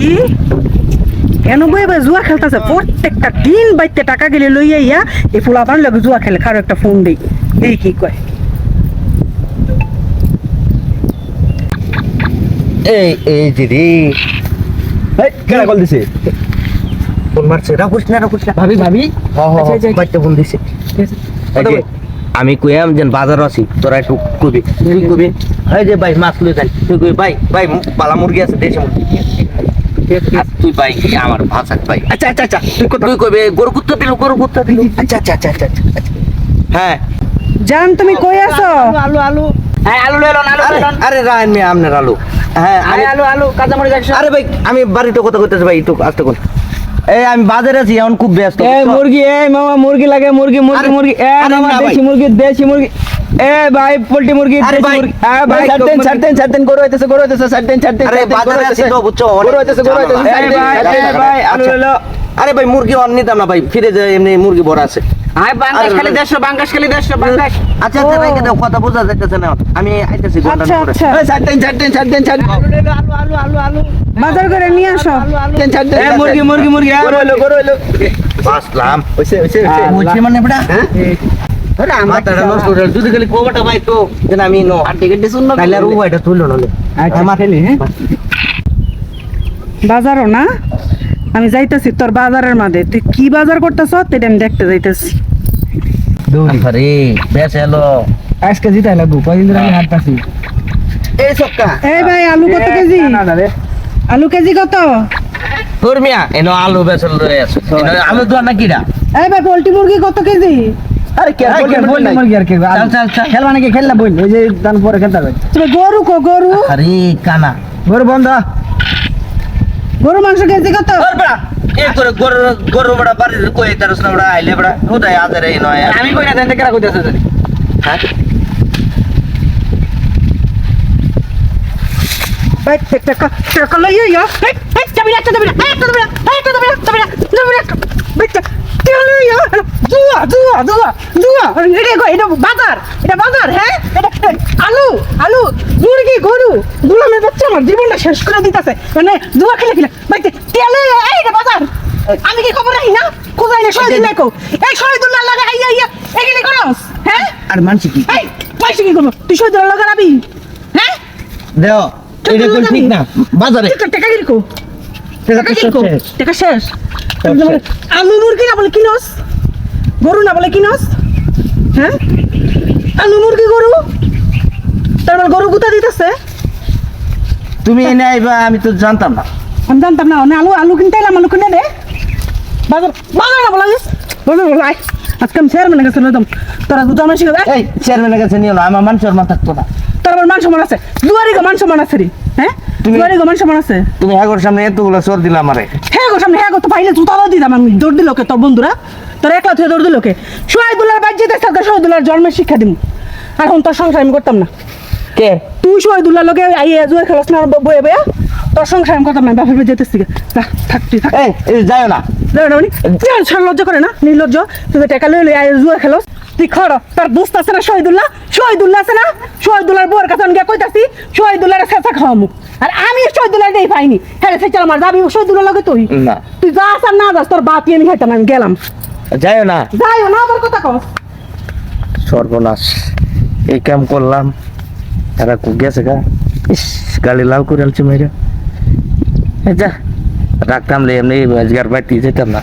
কি কেন বই জুয়া খেলতেছে প্রত্যেকটা দিন বাইতে টাকা গেলে লইয়া ইয়া এই ফুলা বান লাগে জুয়া খেলে কারো একটা ফোন দেই এই কি কয় এই এই দিদি এই কেন কল দিছে ফোন মারছে রাখুস না ভাবি ভাবি বাইতে ফোন দিছে এই যে আমি কইয়াম যে বাজার আছি তোরা একটু কবি তুই কবি এই যে ভাই মাছ লই যাই তুই কবি ভাই ভাই পালা মুরগি আছে দেশি মুরগি তুই ভাই আমার ভাষা ভাই আচ্ছা আচ্ছা আচ্ছা তুই কবি গরু কুত্তা দিল আচ্ছা আচ্ছা আচ্ছা আচ্ছা হ্যাঁ জান তুমি কই আছো আলু আলু হ্যাঁ আলু লইলো আলু লইলো আরে রায়ন মে আমনের আলু হ্যাঁ আরে আলু কাঁচামরিচ 100 আরে ভাই আমি বাড়িতে কথা কইতেছি ভাই একটু আস্তে কর এই আমি বাজারে আছি এখন খুব ব্যস্ত এই মুরগি এই মামা মুরগি লাগে মুরগি এ মামা দেশি মুরগি এ ভাই পোল্ট্রি মুরগি আরে ভাই হ্যাঁ ভাই ছাড়তেন গরু হইতেছে ছাড়তেন আরে বাজারে আছি তো বুঝছো গরু হইতেছে ভাই আলু লইলো আরে ভাই মুরগি অন নিতাম না ভাই ফিরে যায় এমনি মুরগি ভরা আছে আই বাংলাদেশ খালি 150 বাংলাদেশ খালি 150 বাংলাদেশ আচ্ছা আচ্ছা ভাই কেন কথা বোঝা যাইতেছে না আমি আইতেছি ঘন্টা আচ্ছা পরে আচ্ছা এই ছাড়তেন আলু বাজার করে নিয়ে আসো ছাড়তেন এই মুরগি গরু হইলো বাসলাম হইছে বুঝছি মানে বড়া হ্যাঁ আরে আমার তারা নষ্ট করে যদি খালি কোবাটা ভাই তো যেন আমি নো আর টিকেট দিছুন না তাইলে আর ও এটা তুললো না আচ্ছা মাঠেলি হ্যাঁ বাজারও না আমি যাইতেছি তোর বাজারের মাঝে তুই কি বাজার করতেছ সেটা আমি দেখতে যাইতেছি আরে বেশ হলো আজকে জিতাই লাগবো কয়দিন ধরে আমি হাঁটতাছি এই সক্কা এই ভাই আলু কত কেজি আলু কেজি কত তোর মিয়া এনো আলু বেচল রয়ে আছে আলু দোয়া না কিরা এই ভাই পোল্ট্রি মুরগি কত কেজি আরে কে বল মুরগি আর কে চল খেলবা নাকি খেললা বল এই যে দান পরে খেলতে হবে তুমি গরু আরে কানা গরু বন্ধ গরু মাংস কেজি কত তোর বড়া এই করে গরু বড়া বাড়ির কই তারস না বড়া আইলে বড়া ওটাই আজারে নয় আমি কই না দেন কেরা কইতাছ জানি হ্যাঁ ভাই টাকা লইয়া ইয়া এই চাবি রাখ বেটা তেল ইয়া জুয়া এটা বাজার হ্যাঁ এটা আলু মুরগি গরু গুলামের বাচ্চা আমার জীবনটা শেষ করে দিতেছে মানে জুয়া খেলে ভাই তেল এটা বাজার আমি কি খবর রাখি না কোথায় না শহীদুল্লাহ কো এই শহীদুল্লাহ লাগা ইয়া এগুলি করস হ্যাঁ আর মানছি কি এই পয়সা কি করব তুই শহীদুল্লাহ লাগা রাবি হ্যাঁ দেও এটা কোন ঠিক না বাজারে টাকা কিরকো টাকা শেষ আলু মুরগি না বলে কিনস গরু না বলে কিনস হ্যাঁ আলু মুরগি গরু তারপর গরু গুতা দিতেছে তুমি এনে আইবা আমি তো জানতাম না আমি জানতাম না আলু কিনতে এলাম আলু কিনে দে বাজার না বলাইস বাজার বলাই আজকে আমি চেয়ারম্যানের কাছে নিলাম তোরা গুতা মাসি এই চেয়ারম্যানের কাছে নিও না আমার মান সম্মান থাকতো না তোর আবার মান সম্মান আছে দুয়ারি গো মান সম্মান আছে রে হ্যাঁ দুয়ারি গো মান সম্মান আছে তুমি আগর সামনে এতগুলো চোর দিলা আমারে হ্যাঁ গো সামনে হ্যাঁ গো তো পাইলে জুতাও দিতাম আমি দৌড় দিল কে তোর বন্ধুরা তোর একলা থেকে দৌড় দিল কে শহীদুল্লাহর বাদ যেতে সরকার শহীদুল্লাহর জন্মের শিক্ষা দিমু আর এখন তোর সংসার আমি করতাম না কে তুই শহীদুল্লাহ লোকে আইয়ে জুয়ে খেলাস না বয়ে বয়ে তোর সংসার আমি করতাম না বাপের বাড়ি যেতেছি যা থাক তুই থাক এই যাও না লজ্জা করে না নির্লজ্জ তুই টাকা লই আইয়ে জুয়ে খেলাস তুই খড় তার দোস্ত আছে না শহীদুল্লাহ আছে না শহীদুল্লাহর বউয়ের কাছে আমি গিয়ে কইতাছি শহীদুল্লাহর শেষা খাওয়ামু আর আমি শহীদুল্লাহ নেই পাইনি হ্যাঁ সে চল আমার যাবি শহীদুল্লাহ লাগে তুই না তুই যাস আর না যাস তোর বাতি আমি খাইতাম আমি গেলাম যাও না যাইও না আবার কথা কস সর্বনাশ এই কাম করলাম এরা গেছে গা ইস গালি লাল করে আলছে মেয়েরা যা রাখতাম লে এমনি রোজগার বাড়তি যেতাম না